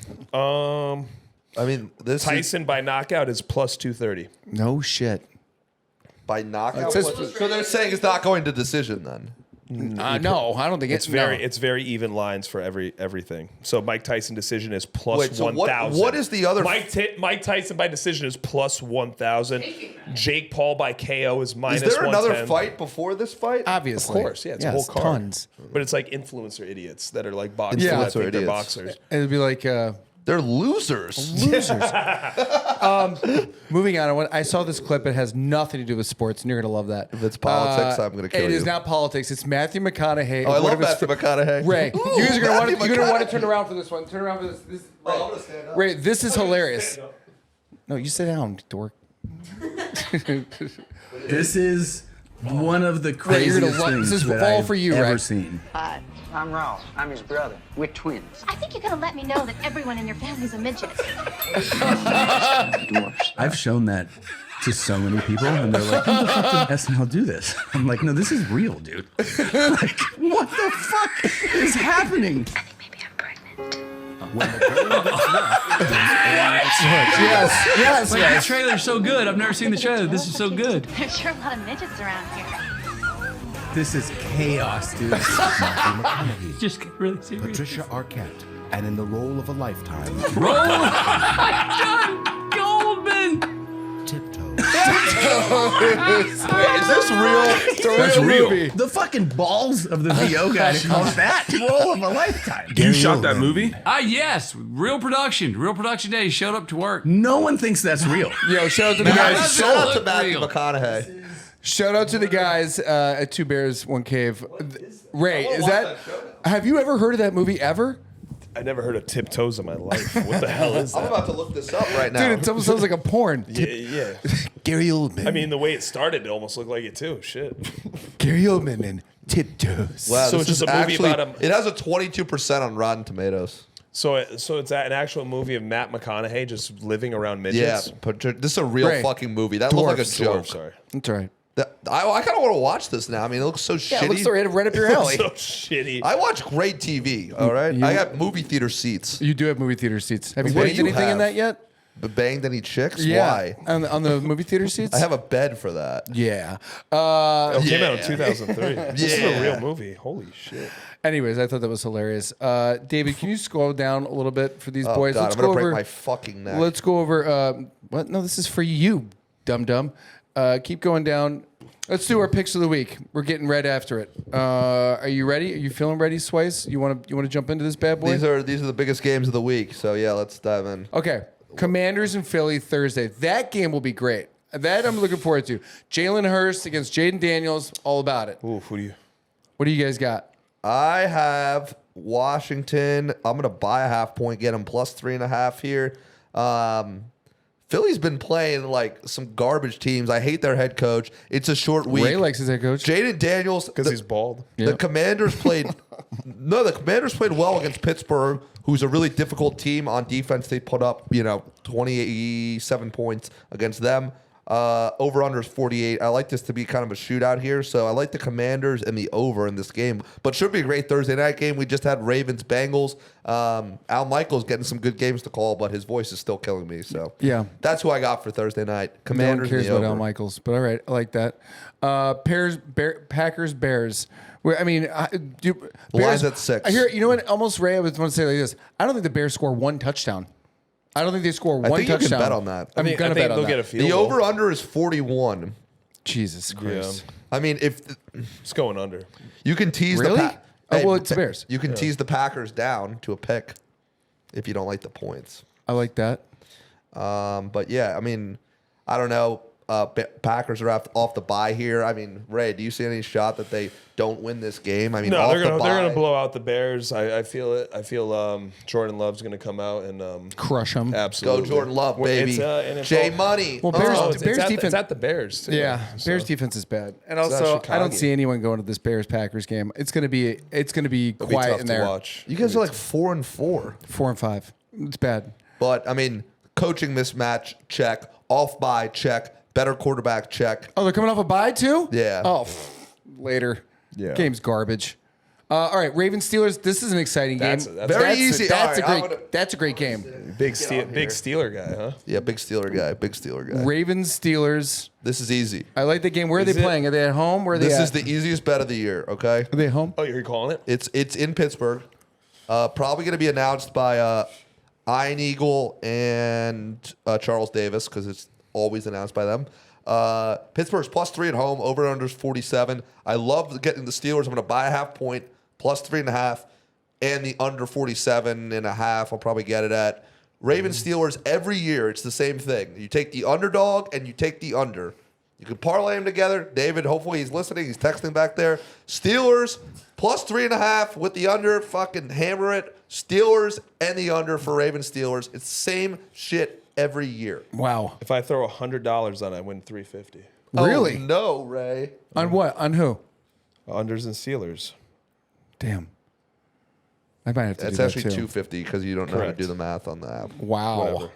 I mean, this is Tyson by knockout is plus 230. No shit. by knockout. It says- So they're saying it's not going to decision then. No, I don't think It's very even lines for everything. So Mike Tyson decision is plus Wait, so 1,000. what is the other? Mike Tyson by decision is plus 1,000. Jake Paul by KO is minus 110. Is there another fight before this fight? Obviously. Of course, yeah, it's a Yes, whole card. tons. But it's like influencer idiots that are like boxers. Yeah. that think Influencer they're idiots. boxers. It'd be like They're losers. moving on. I saw this clip. It has nothing to do with sports, and you're gonna love that. If it's politics, I'm gonna kill It is you. not politics. It's Matthew McConaughey. Oh, I One love of his Matthew McConaughey. Ray, Ooh, you guys are gonna want Matthew to. You're gonna want to McConaughey. turn around for this one. Turn around for this. This Bro, I'm gonna stand up. Ray, this is hilarious. No, you sit down, dork. This is one of the Ray, you're craziest gonna love- things this is that all I've for you, ever Ray. seen. Hi, I'm Ross. I'm his brother. We're twins. I think you're gonna let me know that everyone in your family's a midget. I've shown that to so many people, and they're like, "How the fuck did SNL do this?" I'm like, "No, this is real, dude. Like, what the fuck is happening?" Yes. Wait, the trailer's so good. I've never seen the trailer. This is so good. There's sure a lot of midgets around here. This is chaos, dude. Matthew McConaughey, Just get really serious. Patricia Arquette, and in the role of a lifetime, John Goldman. Is this real? It's a That's real real. The fucking balls of the VO guy to call that role of a lifetime. You shot that movie? Yes, real production day. Showed up to work. No one thinks that's real. Yo, shout out to the That guys. doesn't Shout out to look Matthew real. McConaughey. Shout out to the guys at Two Bears, One Cave. Ray, is that? Have you ever heard of that movie ever? I never heard of Tiptoes in my life. What the hell is I'm that? about to look this up right now. Dude, it almost sounds like a porn. Yeah. Gary Oldman. I mean, the way it started, it almost looked like it too. Shit. Gary Oldman and Tiptoes. Wow, So this it's just is a movie actually, about it has a 22% on Rotten Tomatoes. So it's an actual movie of Matt McConaughey just living around midgets. Yeah, but this is a real Right. fucking movie. That looked like a joke. Sorry. That's all right. I kind of want to watch this now. I mean, it looks so shitty. Yeah, it looks right up your alley. So shitty. I watch great TV. All right, I got movie theater seats. You do have movie theater seats. Have you What do banged you anything in have? that yet? Banged any chicks? Yeah. Why? On the movie theater seats? I have a bed for that. Yeah. It came out in 2003. This is a Yeah. real movie. Holy shit. Anyways, I thought that was hilarious. David, can you scroll down a little bit for these Oh, boys? God, I'm gonna break my fucking neck. Let's go over. What? No, this is for you, dum. Keep going down. Let's do our picks of the week. We're getting right after it. Are you ready? Are you feeling ready, Sweiss? You want to jump into this bad boy? These are the biggest games of the week. So yeah, let's dive in. Okay. Commanders and Philly Thursday. That game will be great. That I'm looking forward to. Jalen Hurst against Jaden Daniels. All about it. Ooh, What do you guys got? I have Washington. I'm gonna buy a half point, get them plus 3.5 here. Philly's been playing like some garbage teams. I hate their head coach. It's a short week. Ray likes his head coach. Jaden Daniels, because he's bald. The Commanders played. The Commanders played well against Pittsburgh, who's a really difficult team on defense. They put up 27 points against them. Over under is 48. I like this to be kind of a shootout here, so I like the Commanders and the over in this game. But should be a great Thursday night game. We just had Ravens Bengals. Al Michaels getting some good games to call, but his voice is still killing me. So yeah, that's who I got for Thursday night. Commanders. No one cares and the about over. Al Michaels, but all right, I like that. Packers Bears. Line's at 6. I hear. You know what? Almost Ray. I was want to say like this. I don't think the Bears score one touchdown. I don't think they score one I think touchdown. you can bet on that. I'm gonna bet on that. The over under is 41. Jesus Christ. I mean, if it's going under, you can tease Really? the well, it's the Bears. You can tease the Packers down to a pick if you don't like the points. I like that. But yeah, I mean, I don't know. Packers are off the bye here. I mean, Ray, do you see any shot that they don't win this game? I mean, no, off they're the gonna bye. blow out the Bears. I feel it. I feel Jordan Love's gonna come out and crush them. Absolutely, Go Jordan Love, baby. It's J Money. Well, Bears, Oh, Bears defense. It's at the Bears. Too, Yeah, so. Bears defense is bad, and It's also at I don't Chicago. see anyone going to this Bears Packers game. It's gonna be It'll be quiet tough in to there. watch. You guys are like 4-4. 4-5. It's bad. But I mean, coaching mismatch, check. Off bye, check. Better quarterback, check. Oh, they're coming off a bye too? Yeah. Oh, later. Yeah. Game's garbage. All right, Ravens Steelers. This is an exciting game. Very easy. That's All right, that's a great game. Big Steeler guy, huh? Yeah, big Steeler guy. Ravens Steelers. This is easy. I like the game. Where are Is they it? playing? Are they at home? Where are they This at? is the easiest bet of the year, okay? Are they at home? Oh, you're calling it? It's in Pittsburgh. Probably going to be announced by Iron Eagle and Charles Davis because it's always announced by them. Pittsburgh's +3 at home. Over and under is 47. I love getting the Steelers. I'm going to buy a half point, +3.5, and the under 47.5. I'll probably get it at. Ravens Steelers every year. It's the same thing. You take the underdog and you take the under. You can parlay them together. David, hopefully he's listening. He's texting back there. Steelers +3.5 with the under. Fucking hammer it. Steelers and the under for Ravens Steelers. It's the same shit every year. Wow. If I throw $100 on it, I win $350. Really? Oh, no, Ray. On what? On who? Unders and Steelers. Damn. I might have to It's do that actually too. 250 because you don't know how to Correct. do the math on the app. Wow. Whatever.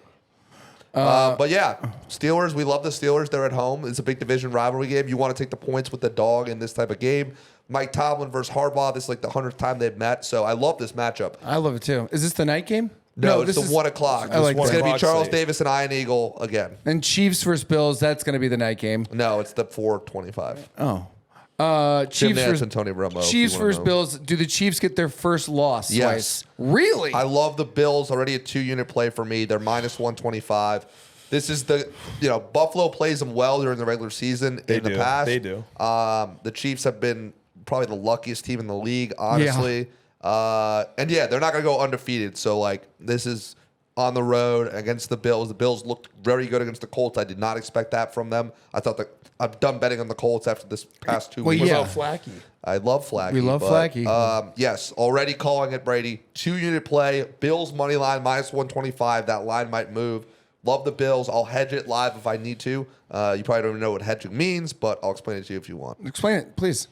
But yeah, Steelers, we love the Steelers. They're at home. It's a big division rivalry game. You want to take the points with the dog in this type of game. Mike Tomlin versus Harbaugh. This is like the 100th time they've met. So I love this matchup. I love it too. Is this the night game? No, it's this the is 1 o'clock. I like It's that. going to be 1 o'clock Charles slate. Davis and Iron Eagle again. And Chiefs versus Bills. That's going to be the night game. No, it's the 4:25. Oh. Jim Chiefs Nance versus and Tony Romo. if Chiefs you wanna versus know. Bills. Do the Chiefs get their first loss? Yes. Sweiss? Really? I love the Bills. Already a 2-unit play for me. They're -125. This is Buffalo plays them well during the regular season in the past. They do. The Chiefs have been probably the luckiest team in the league, honestly. And yeah, they're not going to go undefeated. So this is on the road against the Bills. The Bills looked very good against the Colts. I did not expect that from them. I thought that I'm done betting on the Colts after this past 2 weeks. What about Flacky? I love Flacky. We love Flacky. Yes, already calling it, Brady. 2-unit play. Bills money line -125. That line might move. Love the Bills. I'll hedge it live if I need to. You probably don't even know what hedging means, but I'll explain it to you if you want. Explain it, please.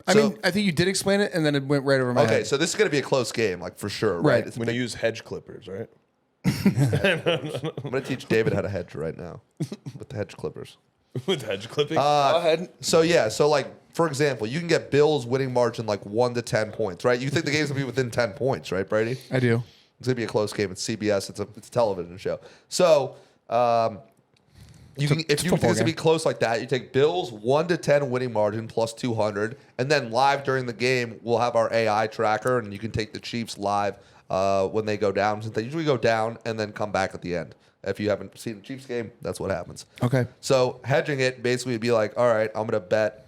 I mean, I think you did explain it, and then it went right over my head. Okay, so this is going to be a close game, like for sure, right? Right. When you use hedge clippers, right? I'm going to teach David how to hedge right now with the hedge clippers. With hedge clipping? Go ahead. So like for example, you can get Bills winning margin like 1 to 10 points, right? You think the game's gonna be within 10 points, right, Brady? I do. It's gonna be a close game. It's CBS. It's a television show. So if you think it's gonna be close like that, you take Bills 1 to 10 winning margin plus 200, and then live during the game we'll have our AI tracker, and you can take the Chiefs live when they go down, since they usually go down and then come back at the end. If you haven't seen the Chiefs game, that's what happens. Okay. So hedging it basically would be like, all right, I'm going to bet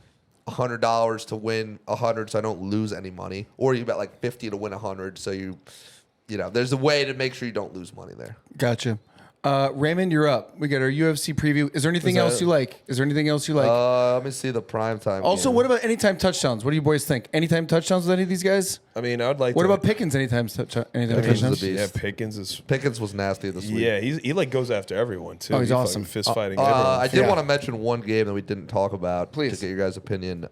$100 to win 100 so I don't lose any money. Or you bet like 50 to win 100 so you know, there's a way to make sure you don't lose money there. Gotcha. Raymond, you're up. We got our UFC preview. Is there anything else you like? Let me see the primetime Also, game. what about anytime touchdowns? What do you boys think? Anytime touchdowns with any of these guys? I mean, I would like What to. about Pickens anytime touchdowns? Yeah, Pickens was nasty this week. Yeah, he like goes after everyone too. Oh, he's awesome. Fist fighting everyone. I did want to mention one game that we didn't talk about to get your guys' opinion.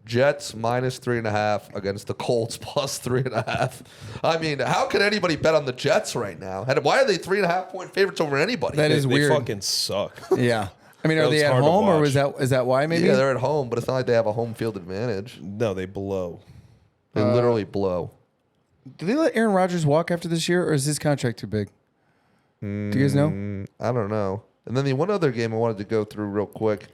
Jets minus 3.5 against the Colts plus 3.5. I mean, how can anybody bet on the Jets right now? Why are they 3.5 point favorites over anybody? That is weird. They fucking suck. Yeah. I mean, are they at home or is that why maybe? Yeah, they're at home, but it's not like they have a home field advantage. No, they blow. They literally blow. Do they let Aaron Rodgers walk after this year, or is his contract too big? Do you guys know? I don't know. And then the one other game I wanted to go through real quick.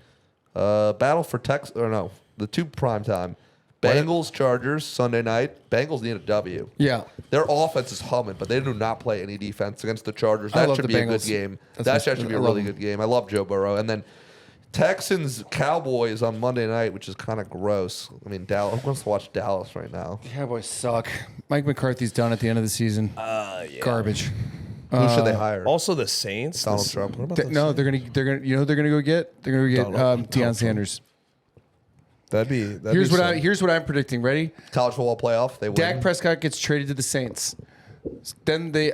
Battle for Texas, or no, the two primetime. Bengals, Chargers, Sunday night. Bengals need a W. Yeah. Their offense is humming, but they do not play any defense against the Chargers. I That love should the be a Bengals. good game. That's That my- should be I a love really them. good game. I love Joe Burrow. And then Texans, Cowboys on Monday night, which is kind of gross. I mean, Dallas. Who wants to watch Dallas right now? Cowboys suck. Mike McCarthy's done at the end of the season. Yeah. Garbage. Who should they hire? Also, the Saints. Donald Trump. What about No, they're gonna. You know who they're gonna go get? They're gonna go get Deion Sanders. Here's what I'm predicting. Ready? College football playoff. They win. Dak Prescott gets traded to the Saints. Then they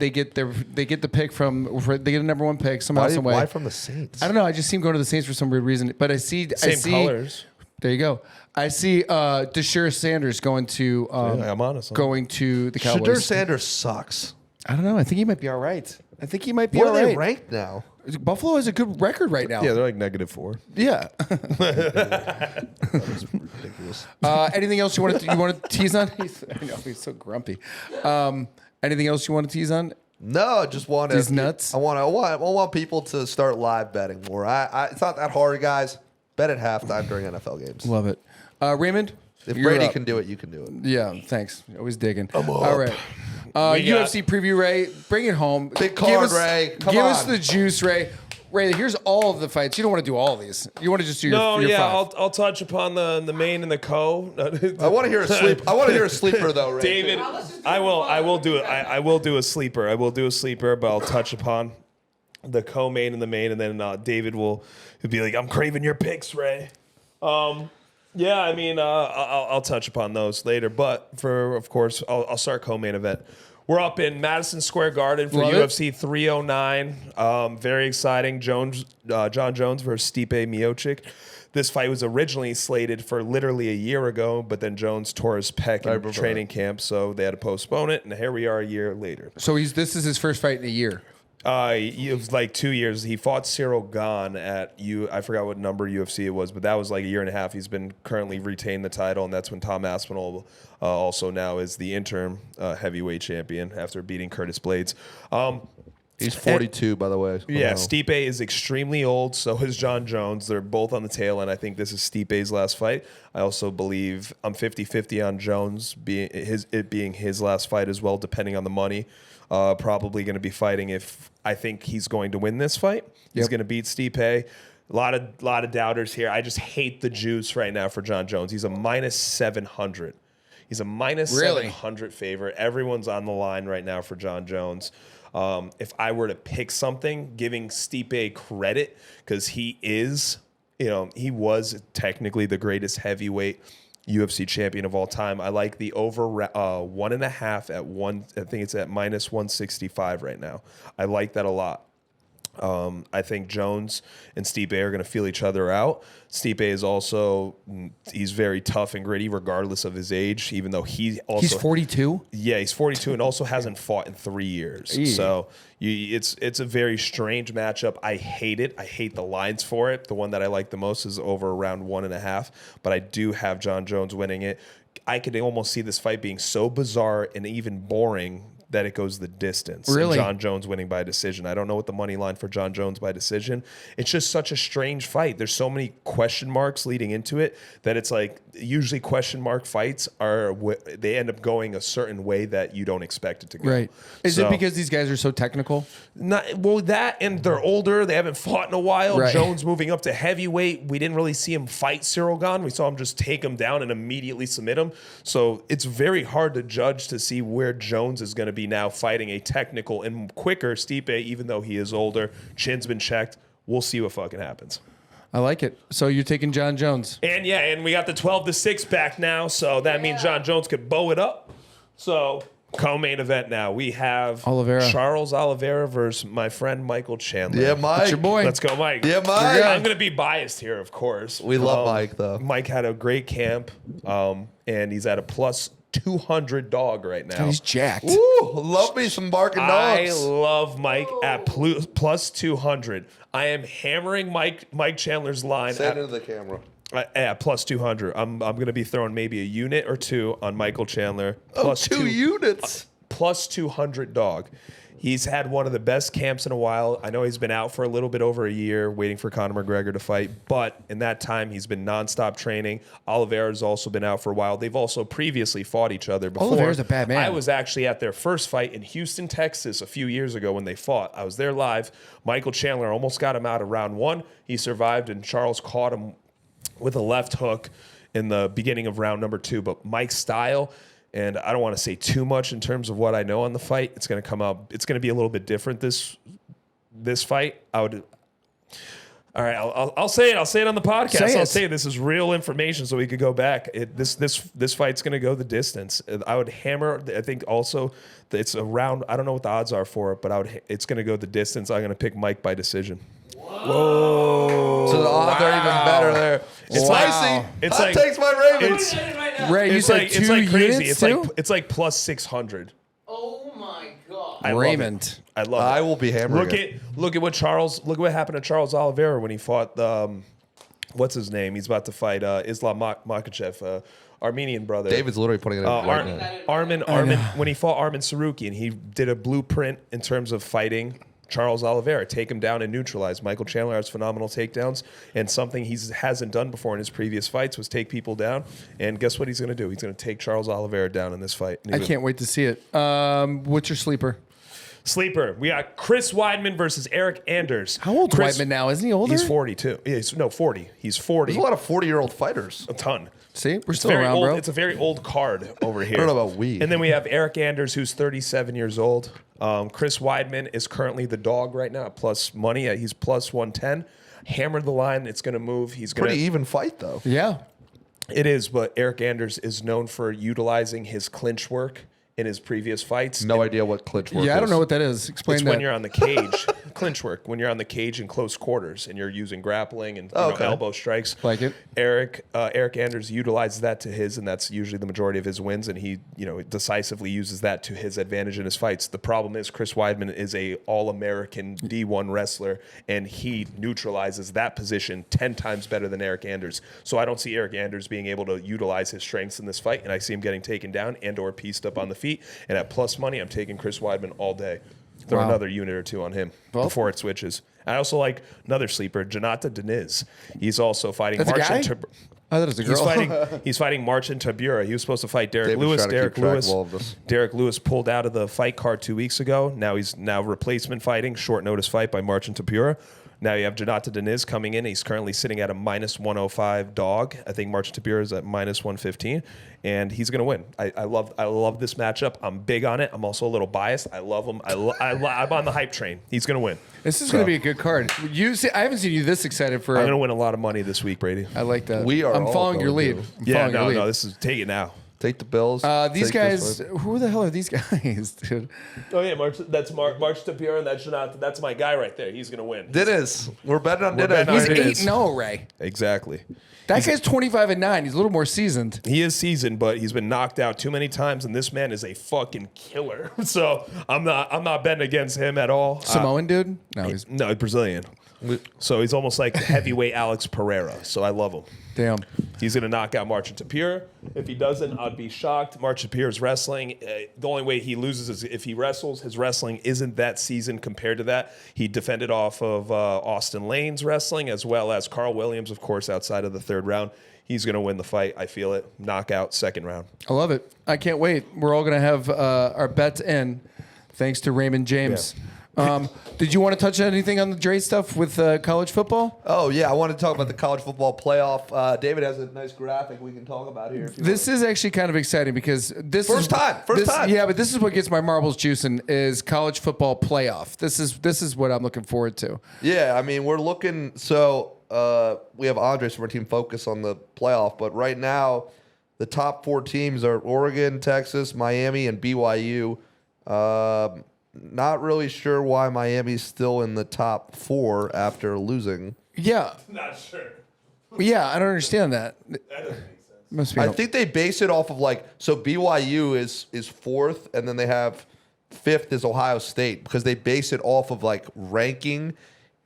get the pick they get a number 1 pick somehow, some way. Why from the Saints? I don't know. I just see him going to the Saints for some weird reason. But I see colors. There you go. I see Deshaun Sanders going to I'm honest. going to the Cowboys. Shadur Sanders sucks. I don't know. I think he might be all right. I think he might be What all are right. they ranked now? Buffalo has a good record right now. Yeah, they're like -4. Yeah. Ridiculous. Anything else you want to tease on? I know he's so grumpy. Anything else you want to tease on? No, I just want These nuts? I want people to start live betting more. It's not that hard, guys. Bet at halftime during NFL games. Love it. Raymond, If you're Brady up. can do it, you can do it. Yeah, thanks. Always digging. I'm up. All right. UFC preview, Ray. Bring it home. Big card, Ray. Come give us on. the juice, Ray. Ray, here's all of the fights. You don't want to do all these. You want to just do your, No, your yeah, 5. I'll touch upon the main and the co. I want to hear a sleep. I want to hear a sleeper though, Ray. David, I will do it. I will do a sleeper. I will do a sleeper, but I'll touch upon the co-main and the main, and then David will be like, "I'm craving your picks, Ray." Yeah, I mean, I'll touch upon those later, but of course, I'll start co-main event. We're up in Madison Square Garden for UFC 309. Very exciting. John Jones versus Stipe Miocic. This fight was originally slated for literally a year ago, but then Jones tore his pec in training camp, so they had to postpone it, and here we are a year later. So this is his first fight in a year. It was like 2 years. He fought Cyril Gane at I forgot what number UFC it was, but that was like a year and a half. He's been currently retained the title, and that's when Tom Aspinall also now is the interim heavyweight champion after beating Curtis Blades. He's 42, by the way. Yeah, Stipe is extremely old. So is John Jones. They're both on the tail end. I think this is Stipe's last fight. I also believe I'm 50-50 on Jones being his last fight as well, depending on the money. Probably going to be fighting if I think he's going to win this fight. He's going to beat Stipe. A lot of doubters here. I just hate the juice right now for John Jones. He's a minus 700. He's a minus 700 favorite. Everyone's on the line right now for John Jones. If I were to pick something, giving Stipe credit, because he he was technically the greatest heavyweight UFC champion of all time. I like the over 1.5 at one. I think it's at minus 165 right now. I like that a lot. I think Jones and Stipe are going to feel each other out. Stipe is also, he's very tough and gritty regardless of his age, even though he's 42? Yeah, he's 42 and also hasn't fought in 3 years. Yeah. So it's a very strange matchup. I hate it. I hate the lines for it. The one that I like the most is over around 1.5, but I do have John Jones winning it. I could almost see this fight being so bizarre and even boring that it goes the distance. Really? And John Jones winning by decision. I don't know what the money line for John Jones by decision. It's just such a strange fight. There's so many question marks leading into it that it's like usually question mark fights they end up going a certain way that you don't expect it to go. Right. Is it because these guys are so technical? Well, that and they're older. They haven't fought in a while. Right. Jones moving up to heavyweight. We didn't really see him fight Cyril Gane. We saw him just take him down and immediately submit him. So it's very hard to judge to see where Jones is going to be now fighting a technical and quicker Stipe, even though he is older. Chin's been checked. We'll see what fucking happens. I like it. So you're taking John Jones. And we got the 12-6 back now, so that means John Jones could bow it up. So co-main event now. We have Oliveira. Charles Oliveira versus my friend Michael Chandler. Yeah, Mike. That's your boy. Let's go, Mike. Yeah, Mike. I'm going to be biased here, of course. We love Mike, though. Mike had a great camp, and he's at a plus 200 dog right now. He's jacked. Ooh, love me some barking I dogs. love Mike at plus 200. I am hammering Mike Chandler's line Say it into the camera. at plus 200. I'm going to be throwing maybe a unit or two on Michael Chandler. Plus two units. Plus 200 dog. He's had one of the best camps in a while. I know he's been out for a little bit over a year waiting for Conor McGregor to fight, but in that time, he's been nonstop training. Oliveira's also been out for a while. They've also previously fought each other before. Oliveira's a bad man. I was actually at their first fight in Houston, Texas a few years ago when they fought. I was there live. Michael Chandler almost got him out of round 1. He survived, and Charles caught him with a left hook in the beginning of round number 2. But Mike's style... And I don't want to say too much in terms of what I know on the fight. It's going to come out. It's going to be a little bit different this fight. All right, I'll say it. I'll say it on the podcast. I'll say this is real information, so we could go back. This fight's going to go the distance. I would hammer. I think also that it's around. I don't know what the odds are for it, but it's going to go the distance. I'm going to pick Mike by decision. Whoa! So the odds are even better there. It's spicy. It's That like takes my Ravens. Ray, you said it's like crazy. units It's like plus 600. Oh my god. I Raymond. love it. I love it. I will be hammering Look at what happened to Charles Oliveira when he fought what's his name? He's about to fight Islam Makhachev, Armenian brother. David's literally putting it in right now. Armin when he fought Armin Sarukian, he did a blueprint in terms of fighting Charles Oliveira, take him down and neutralize. Michael Chandler has phenomenal takedowns, and something he hasn't done before in his previous fights was take people down. And guess what he's going to do? He's going to take Charles Oliveira down in this fight. I can't wait to see it. What's your sleeper? Sleeper. We got Chris Weidman versus Eric Anders. How old's Weidman now? Isn't he older? He's 42. Yeah, 40. He's 40. There's a lot of 40-year-old fighters. A ton. See, we're still very around, old, bro. It's a very old card over here. I don't know about weed. And then we have Eric Anders, who's 37 years old. Chris Weidman is currently the dog right now, plus money. He's plus 110. Hammer the line. It's going to move. He's going Pretty even fight, though. Yeah. It is, but Eric Anders is known for utilizing his clinch work in his previous fights. No idea what clinch work is. Yeah, I don't know what that is. Explain It's that. when you're on the cage. Clinch work. When you're on the cage in close quarters and you're using grappling and elbow strikes. Like it. Eric Anders utilizes that to his, and that's usually the majority of his wins, and he decisively uses that to his advantage in his fights. The problem is Chris Weidman is a All-American D1 wrestler, and he neutralizes that position 10 times better than Eric Anders. So I don't see Eric Anders being able to utilize his strengths in this fight, and I see him getting taken down and or pieced up on the feet. And at plus money, I'm taking Chris Weidman all day. Throw another unit or two on him before it switches. I also like another sleeper, Jonathan Deniz. He's also fighting That's a guy? Marcin. I thought it was a girl. He's fighting Marcin Tybura. He was supposed to fight Derek David's Lewis. trying to keep track of all of this. Derek Lewis pulled out of the fight card 2 weeks ago. Now he's replacement fighting, short notice fight by Marcin Tybura. Now you have Jonathan Deniz coming in. He's currently sitting at a minus 105 dog. I think Marcin Tybura is at minus 115, and he's going to win. I love this matchup. I'm big on it. I'm also a little biased. I love him. I'm on the hype train. He's going to win. This is going to be a good card. I haven't seen you this excited for. I'm going to win a lot of money this week, Brady. I like that. We are. I'm following your lead. No. This is take it now. Take the Bills. These Take guys, this one. who the hell are these guys, dude? Oh yeah, March Tapir, and that's my guy right there. He's gonna win. Dinas. We're betting on We're Dinas. betting on He's 8-0, Ray. Exactly. That guy's 25-9. He's a little more seasoned. He is seasoned, but he's been knocked out too many times, and this man is a fucking killer. So I'm not betting against him at all. Samoan dude? No, he's Brazilian. So he's almost like heavyweight Alex Pereira. So I love him. Damn. He's gonna knock out March Tapir. If he doesn't, I'd be shocked. March Tapir's wrestling. The only way he loses is if he wrestles. His wrestling isn't that seasoned compared to that. He defended off of Austin Lane's wrestling as well as Carl Williams, of course, outside of the third round. He's gonna win the fight. I feel it. Knockout, second round. I love it. I can't wait. We're all gonna have our bets in, thanks to Raymond James. Yeah. Did you want to touch on anything on the Dre stuff with college football? Oh, yeah. I want to talk about the college football playoff. David has a nice graphic we can talk about here. If you This is actually kind of exciting because this First time. Yeah, but this is what gets my marbles juicing is college football playoff. This is what I'm looking forward to. Yeah, I mean, we're looking. So we have Andres from our team focus on the playoff, but right now the top 4 teams are Oregon, Texas, Miami, and BYU. Not really sure why Miami's still in the top 4 after losing. Yeah. Not sure. Yeah, I don't understand that. That doesn't make sense. Must be. I think they base it off of so BYU is 4th, and then they have 5th is Ohio State because they base it off of ranking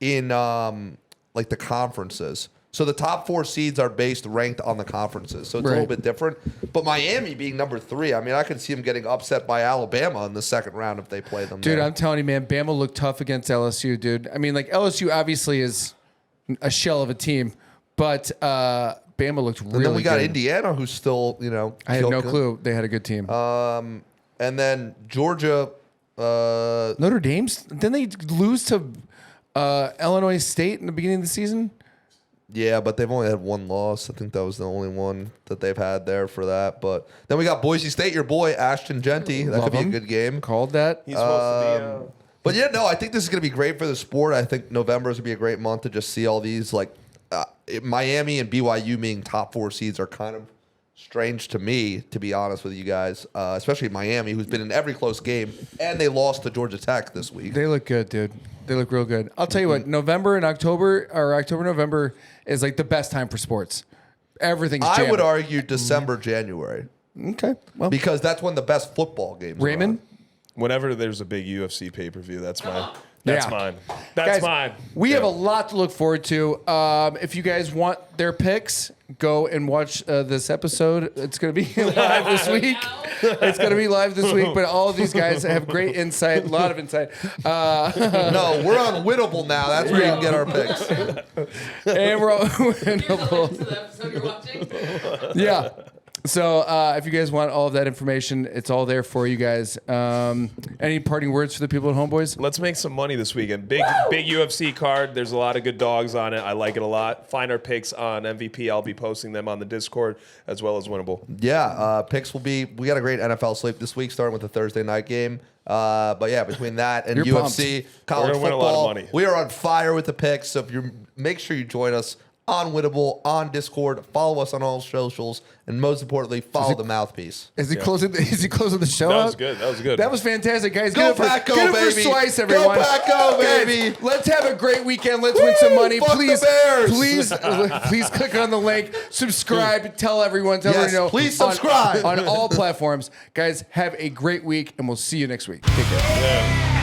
in the conferences. So the top 4 seeds are ranked on the conferences. So it's a little bit different. But Miami being number 3, I mean, I could see them getting upset by Alabama in the second round if they play them. Dude, there. I'm telling you, man, Bama looked tough against LSU, dude. I mean, LSU obviously is a shell of a team, but Bama looked really good. And then we got Indiana, who's still, I had no clue they had a good team. And then Georgia. Notre Dame's? Didn't they lose to Illinois State in the beginning of the season? Yeah, but they've only had 1 loss. I think that was the only one that they've had there for that. But then we got Boise State, your boy, Ashton Genty. That could be a good game. Called that. He's supposed to be. But yeah, no, I think this is going to be great for the sport. I think November is going to be a great month to just see all these. Miami and BYU being top 4 seeds are kind of strange to me, to be honest with you guys, especially Miami, who's been in every close game, and they lost to Georgia Tech this week. They look good, dude. They look real good. I'll tell you what, November and October, or October-November, is the best time for sports. Everything's jamming. I would argue December, January. Okay. Well, because that's when the best football games Raymond? are on. Whenever there's a big UFC pay-per-view, that's mine. Yeah. Mine. That's guys, mine. We have a lot to look forward to. If you guys want their picks, go and watch this episode. It's going to be live this week. It's going to be live this week, but all of these guys have great insight, a lot of insight. No, we're on Winnable now. That's where you can get our picks. And we're on Winnable. Yeah. So if you guys want all of that information, it's all there for you guys. Any parting words for the people at home, boys? Let's make some money this weekend. Big UFC card. There's a lot of good dogs on it. I like it a lot. Find our picks on MVP. I'll be posting them on the Discord as well as Winnable. Yeah, picks will be. We got a great NFL slate this week, starting with the Thursday night game. But yeah, between that and You're UFC, college We're gonna win a football, lot of money. we are on fire with the picks. So if you make sure you join us on Winnable, on Discord, follow us on all socials, and most importantly, follow the mouthpiece. Is he closing? Is he closing the show That out? was good. That was good. That was fantastic, guys. Go Get Pack, it go, for baby. Sweiss, everyone. Go Pack, go, Guys, baby. let's have a great weekend. Let's win some money. Fuck Please, the Bears. please click on the link. Subscribe. Tell everyone. Tell Yes, everyone. please subscribe. on all platforms. Guys, have a great week, and we'll see you next week. Take care. Yeah.